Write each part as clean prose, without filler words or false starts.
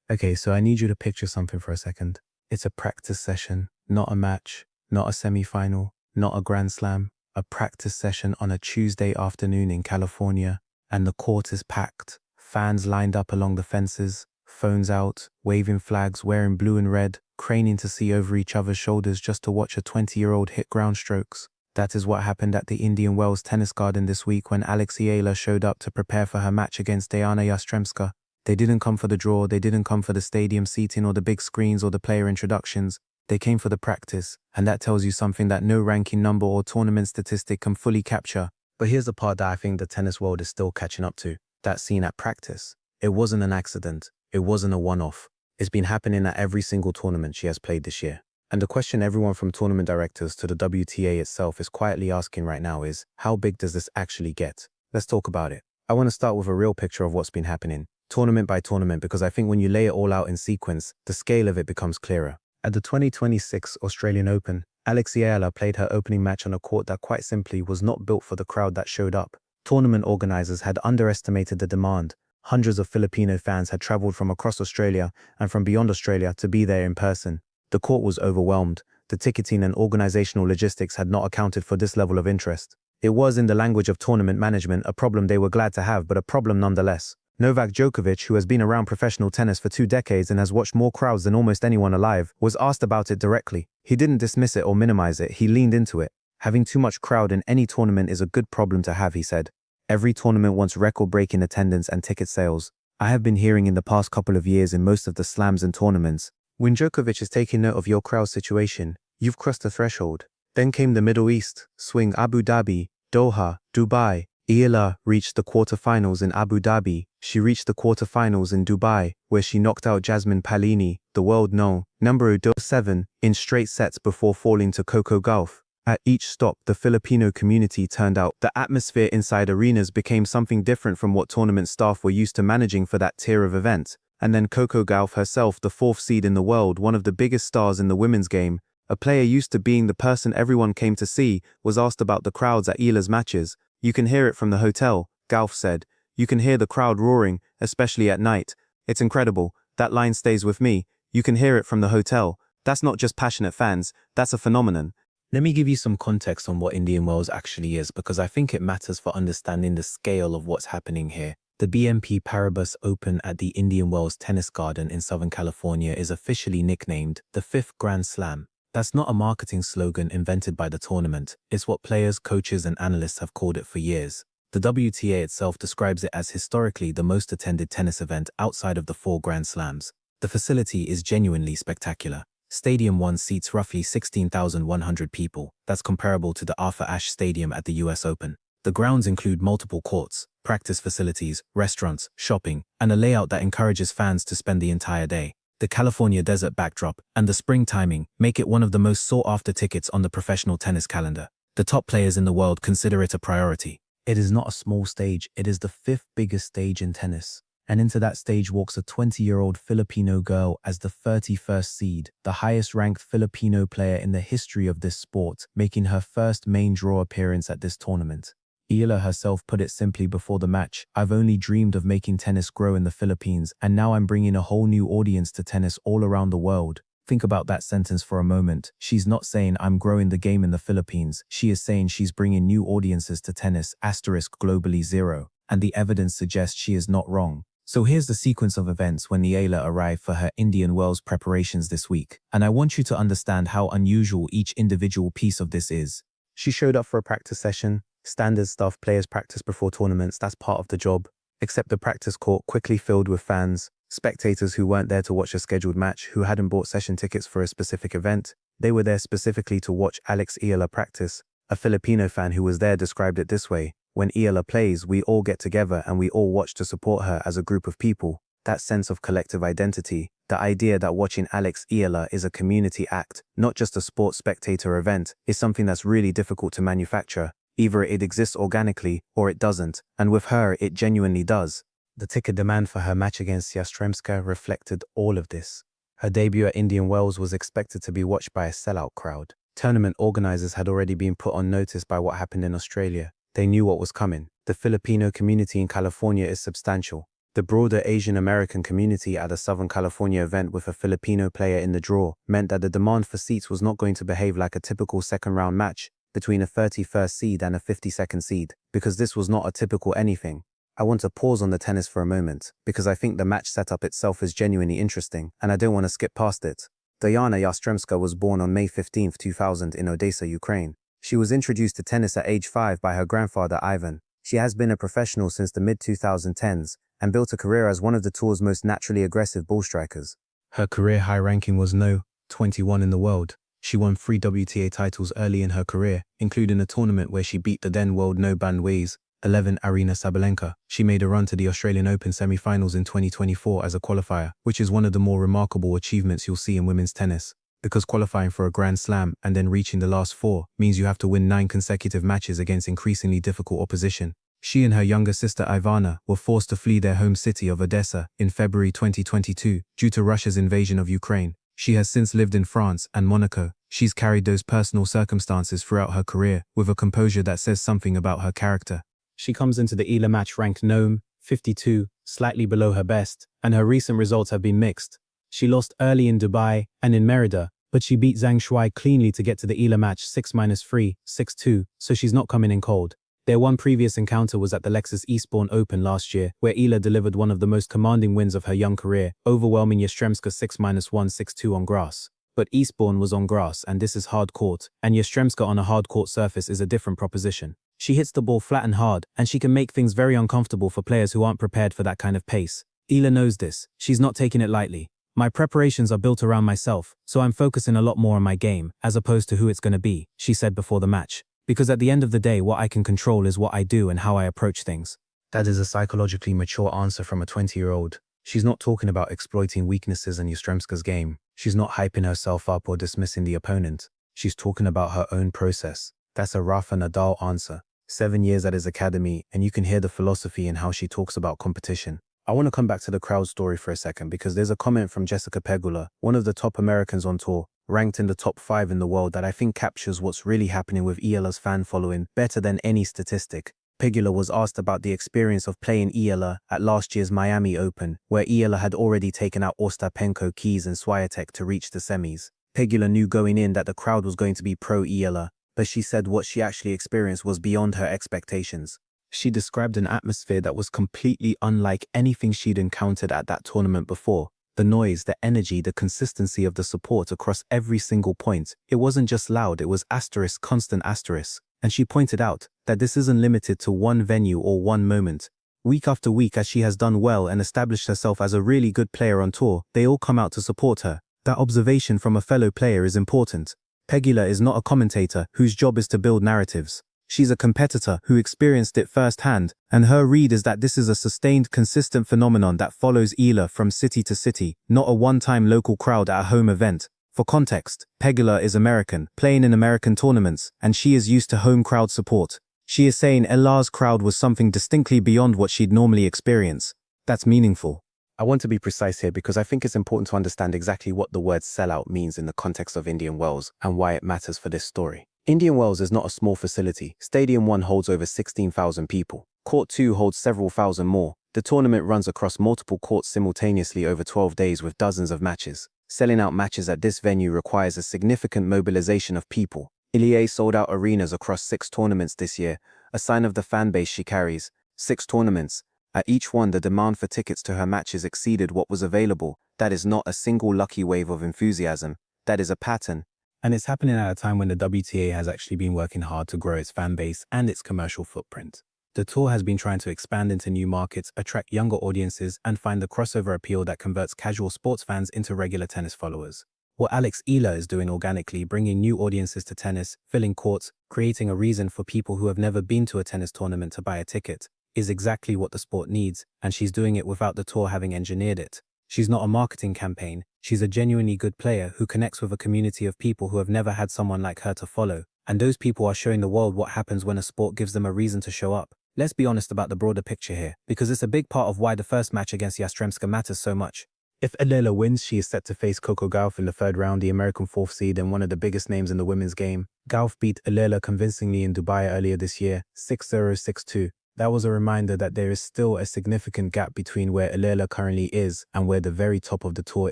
Okay, so I need you to picture something for a second. It's a practice session, not a match, not a semi-final, not a Grand Slam, a practice session on a Tuesday afternoon in California, and the court is packed. Fans lined up along the fences, phones out, waving flags, wearing blue and red, craning to see over each other's shoulders just to watch a 20-year-old hit ground strokes. That is what happened at the Indian Wells Tennis Garden this week when Eala showed up to prepare for her match against Yastremska. They didn't come for the draw, they didn't come for the stadium seating or the big screens or the player introductions. They came for the practice, and that tells you something that no ranking number or tournament statistic can fully capture. But here's the part that I think the tennis world is still catching up to. That scene at practice. It wasn't an accident. It wasn't a one-off. It's been happening at every single tournament she has played this year. And the question everyone from tournament directors to the WTA itself is quietly asking right now is, how big does this actually get? Let's talk about it. I want to start with a real picture of what's been happening, tournament by tournament, because I think when you lay it all out in sequence, the scale of it becomes clearer. At the 2026 Australian Open, Eala played her opening match on a court that quite simply was not built for the crowd that showed up. Tournament organizers had underestimated the demand. Hundreds of Filipino fans had traveled from across Australia and from beyond Australia to be there in person. The court was overwhelmed. The ticketing and organizational logistics had not accounted for this level of interest. It was, in the language of tournament management, a problem they were glad to have, but a problem nonetheless. Novak Djokovic, who has been around professional tennis for 2 decades and has watched more crowds than almost anyone alive, was asked about it directly. He didn't dismiss it or minimize it, he leaned into it. Having too much crowd in any tournament is a good problem to have, he said. Every tournament wants record-breaking attendance and ticket sales. I have been hearing in the past couple of years in most of the slams and tournaments, when Djokovic is taking note of your crowd situation, you've crossed the threshold. Then came the Middle East, swing Abu Dhabi, Doha, Dubai. Eala reached the quarterfinals in Abu Dhabi. She reached the quarterfinals in Dubai, where she knocked out Jasmine Palini, the world-known number 7, in straight sets before falling to Coco Gauff. At each stop, the Filipino community turned out. The atmosphere inside arenas became something different from what tournament staff were used to managing for that tier of event. And then Coco Gauff herself, the 4th seed in the world, one of the biggest stars in the women's game, a player used to being the person everyone came to see, was asked about the crowds at Eala's matches. You can hear it from the hotel, Gauff said. You can hear the crowd roaring, especially at night. It's incredible. That line stays with me. You can hear it from the hotel. That's not just passionate fans, that's a phenomenon. Let me give you some context on what Indian Wells actually is, because I think it matters for understanding the scale of what's happening here. The BNP Paribas Open at the Indian Wells Tennis Garden in Southern California is officially nicknamed the 5th Grand Slam. That's not a marketing slogan invented by the tournament. It's what players, coaches, and analysts have called it for years. The WTA itself describes it as historically the most attended tennis event outside of the 4 Grand Slams. The facility is genuinely spectacular. Stadium 1 seats roughly 16,100 people. That's comparable to the Arthur Ashe Stadium at the US Open. The grounds include multiple courts, practice facilities, restaurants, shopping, and a layout that encourages fans to spend the entire day. The California desert backdrop and the spring timing make it one of the most sought-after tickets on the professional tennis calendar. The top players in the world consider it a priority. It is not a small stage, it is the 5th biggest stage in tennis. And into that stage walks a 20-year-old Filipino girl as the 31st seed, the highest-ranked Filipino player in the history of this sport, making her first main draw appearance at this tournament. Eala herself put it simply before the match, "I've only dreamed of making tennis grow in the Philippines, and now I'm bringing a whole new audience to tennis all around the world." Think about that sentence for a moment. She's not saying I'm growing the game in the Philippines. She is saying she's bringing new audiences to tennis, *globally 0. And the evidence suggests she is not wrong. So here's the sequence of events when Eala arrived for her Indian Wells preparations this week. And I want you to understand how unusual each individual piece of this is. She showed up for a practice session. Standard stuff, players practice before tournaments, that's part of the job. Except the practice court quickly filled with fans, spectators who weren't there to watch a scheduled match, who hadn't bought session tickets for a specific event. They were there specifically to watch Eala practice. A Filipino fan who was there described it this way: "When Eala plays, we all get together and we all watch to support her as a group of people." That sense of collective identity, the idea that watching Eala is a community act, not just a sports spectator event, is something that's really difficult to manufacture. Either it exists organically or it doesn't, and with her it genuinely does. The ticket demand for her match against Yastremska reflected all of this. Her debut at Indian Wells was expected to be watched by a sellout crowd. Tournament organizers had already been put on notice by what happened in Australia. They knew what was coming. The Filipino community in California is substantial. The broader Asian American community at a Southern California event with a Filipino player in the draw meant that the demand for seats was not going to behave like a typical second-round match between a 31st seed and a 52nd seed, because this was not a typical anything. I want to pause on the tennis for a moment, because I think the match setup itself is genuinely interesting, and I don't want to skip past it. Diana Yastremska was born on May 15, 2000 in Odessa, Ukraine. She was introduced to tennis at age 5 by her grandfather Ivan. She has been a professional since the mid-2010s and built a career as one of the tour's most naturally aggressive ball strikers. Her career high ranking was No. 21 in the world. She won 3 WTA titles early in her career, including a tournament where she beat the then world no bandways 11 Arina Sabalenka. She made a run to the Australian Open semi-finals in 2024 as a qualifier, which is one of the more remarkable achievements you'll see in women's tennis. Because qualifying for a Grand Slam and then reaching the last 4 means you have to win 9 consecutive matches against increasingly difficult opposition. She and her younger sister Ivana were forced to flee their home city of Odessa in February 2022 due to Russia's invasion of Ukraine. She has since lived in France and Monaco. She's carried those personal circumstances throughout her career with a composure that says something about her character. She comes into the Eala match ranked No. 52, slightly below her best, and her recent results have been mixed. She lost early in Dubai and in Merida, but she beat Zhang Shuai cleanly to get to the Eala match 6-3, 6-2, so she's not coming in cold. Their one previous encounter was at the Lexus Eastbourne Open last year, where Eala delivered one of the most commanding wins of her young career, overwhelming Yastremska 6-1, 6-2 on grass. But Eastbourne was on grass, and this is hard court, and Yastremska on a hard court surface is a different proposition. She hits the ball flat and hard, and she can make things very uncomfortable for players who aren't prepared for that kind of pace. Eala knows this. She's not taking it lightly. My preparations are built around myself, so I'm focusing a lot more on my game, as opposed to who it's going to be, she said before the match. Because at the end of the day, what I can control is what I do and how I approach things. That is a psychologically mature answer from a 20-year-old. She's not talking about exploiting weaknesses in Yastremska's game. She's not hyping herself up or dismissing the opponent. She's talking about her own process. That's a Rafa Nadal answer. 7 years at his academy, and you can hear the philosophy in how she talks about competition. I want to come back to the crowd story for a second, because there's a comment from Jessica Pegula, one of the top Americans on tour, ranked in the top 5 in the world, that I think captures what's really happening with Eala's fan following better than any statistic. Pegula was asked about the experience of playing Eala at last year's Miami Open, where Eala had already taken out Ostapenko, Keys and Swiatek to reach the semis. Pegula knew going in that the crowd was going to be pro-Eala, but she said what she actually experienced was beyond her expectations. She described an atmosphere that was completely unlike anything she'd encountered at that tournament before. The noise, the energy, the consistency of the support across every single point. It wasn't just loud, it was asterisk, constant asterisk. And she pointed out that this isn't limited to one venue or one moment. Week after week, as she has done well and established herself as a really good player on tour, they all come out to support her. That observation from a fellow player is important. Pegula is not a commentator whose job is to build narratives. She's a competitor who experienced it firsthand, and her read is that this is a sustained, consistent phenomenon that follows Eala from city to city, not a one-time local crowd at a home event. For context, Pegula is American, playing in American tournaments, and she is used to home crowd support. She is saying Eala's crowd was something distinctly beyond what she'd normally experience. That's meaningful. I want to be precise here because I think it's important to understand exactly what the word sellout means in the context of Indian Wells and why it matters for this story. Indian Wells is not a small facility. Stadium 1 holds over 16,000 people. Court 2 holds several thousand more. The tournament runs across multiple courts simultaneously over 12 days with dozens of matches. Selling out matches at this venue requires a significant mobilization of people. Eala sold out arenas across 6 tournaments this year, a sign of the fan base she carries. 6 tournaments. At each one, the demand for tickets to her matches exceeded what was available. That is not a single lucky wave of enthusiasm. That is a pattern. And it's happening at a time when the WTA has actually been working hard to grow its fan base and its commercial footprint. The tour has been trying to expand into new markets, attract younger audiences, and find the crossover appeal that converts casual sports fans into regular tennis followers. What Alex Eala is doing organically, bringing new audiences to tennis, filling courts, creating a reason for people who have never been to a tennis tournament to buy a ticket, is exactly what the sport needs, and she's doing it without the tour having engineered it. She's not a marketing campaign, she's a genuinely good player who connects with a community of people who have never had someone like her to follow, and those people are showing the world what happens when a sport gives them a reason to show up. Let's be honest about the broader picture here, because it's a big part of why the first match against Yastremska matters so much. If Eala wins, she is set to face Coco Gauff in the 3rd round, the American 4th seed and one of the biggest names in the women's game. Gauff beat Eala convincingly in Dubai earlier this year, 6-0, 6-2. That was a reminder that there is still a significant gap between where Eala currently is and where the very top of the tour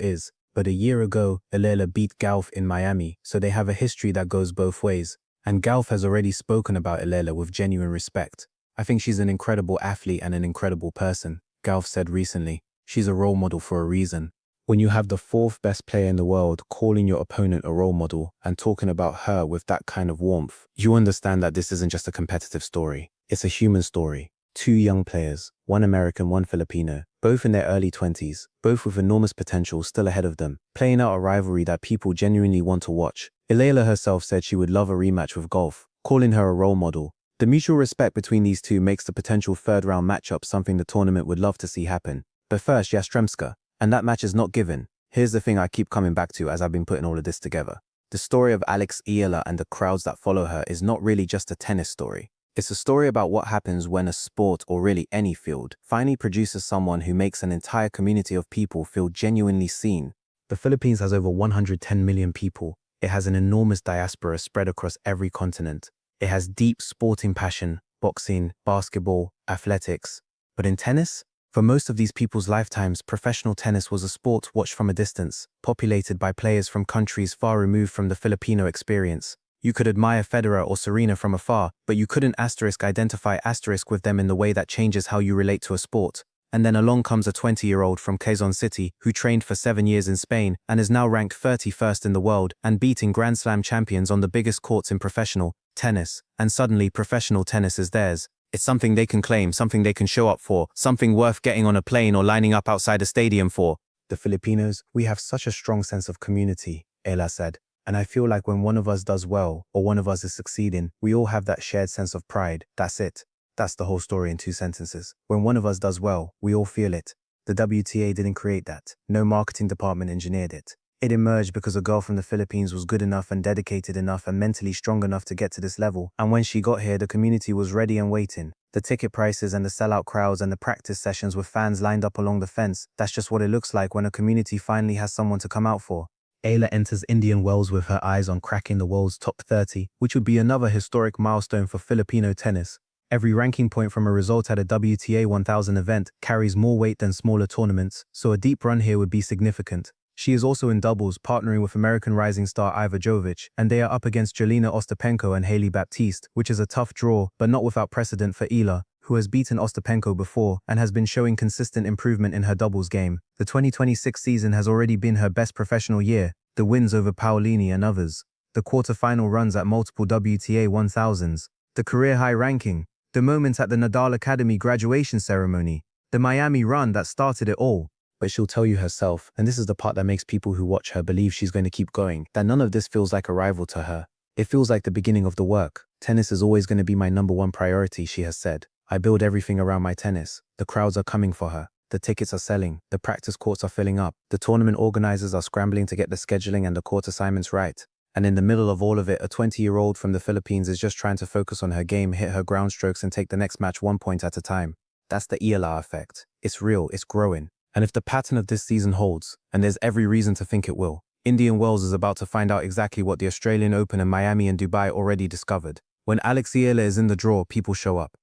is. But a year ago, Eala beat Golf in Miami, so they have a history that goes both ways. And Golf has already spoken about Eala with genuine respect. I think she's an incredible athlete and an incredible person, Golf said recently. She's a role model for a reason. When you have the fourth best player in the world calling your opponent a role model and talking about her with that kind of warmth, you understand that this isn't just a competitive story. It's a human story. Two young players, one American, one Filipino, both in their early 20s, both with enormous potential still ahead of them, playing out a rivalry that people genuinely want to watch. Eala herself said she would love a rematch with Golf, calling her a role model. The mutual respect between these two makes the potential third-round matchup something the tournament would love to see happen. But first, Yastremska. And that match is not given. Here's the thing I keep coming back to as I've been putting all of this together. The story of Eala and the crowds that follow her is not really just a tennis story. It's a story about what happens when a sport, or really any field, finally produces someone who makes an entire community of people feel genuinely seen. The Philippines has over 110 million people. It has an enormous diaspora spread across every continent. It has deep sporting passion, boxing, basketball, athletics. But in tennis? For most of these people's lifetimes, professional tennis was a sport watched from a distance, populated by players from countries far removed from the Filipino experience. You could admire Federer or Serena from afar, but you couldn't identify with them in the way that changes how you relate to a sport. And then along comes a 20-year-old from Quezon City who trained for 7 years in Spain and is now ranked 31st in the world and beating Grand Slam champions on the biggest courts in professional tennis. And suddenly professional tennis is theirs. It's something they can claim, something they can show up for, something worth getting on a plane or lining up outside a stadium for. The Filipinos, we have such a strong sense of community, Eala said. And I feel like when one of us does well or one of us is succeeding, we all have that shared sense of pride. That's it. That's the whole story in 2 sentences. When one of us does well, we all feel it. The WTA didn't create that. No marketing department engineered it. It emerged because a girl from the Philippines was good enough and dedicated enough and mentally strong enough to get to this level. And when she got here, the community was ready and waiting. The ticket prices and the sellout crowds and the practice sessions with fans lined up along the fence. That's just what it looks like when a community finally has someone to come out for. Eala enters Indian Wells with her eyes on cracking the world's top 30, which would be another historic milestone for Filipino tennis. Every ranking point from a result at a WTA 1000 event carries more weight than smaller tournaments, so a deep run here would be significant. She is also in doubles, partnering with American rising star Iva Jovic, and they are up against Jelena Ostapenko and Hailey Baptiste, which is a tough draw, but not without precedent for Eala, who has beaten Ostapenko before and has been showing consistent improvement in her doubles game. The 2026 season has already been her best professional year, the wins over Paolini and others, the quarter-final runs at multiple WTA 1000s, the career-high ranking, the moments at the Nadal Academy graduation ceremony, the Miami run that started it all. But she'll tell you herself, and this is the part that makes people who watch her believe she's going to keep going, that none of this feels like a rival to her. It feels like the beginning of the work. Tennis is always going to be my #1 priority, she has said. I build everything around my tennis. The crowds are coming for her. The tickets are selling. The practice courts are filling up. The tournament organizers are scrambling to get the scheduling and the court assignments right. And in the middle of all of it, a 20-year-old from the Philippines is just trying to focus on her game, hit her ground strokes, and take the next match 1 point at a time. That's the Eala effect. It's real, it's growing. And if the pattern of this season holds, and there's every reason to think it will, Indian Wells is about to find out exactly what the Australian Open and Miami and Dubai already discovered. When Eala is in the draw, people show up.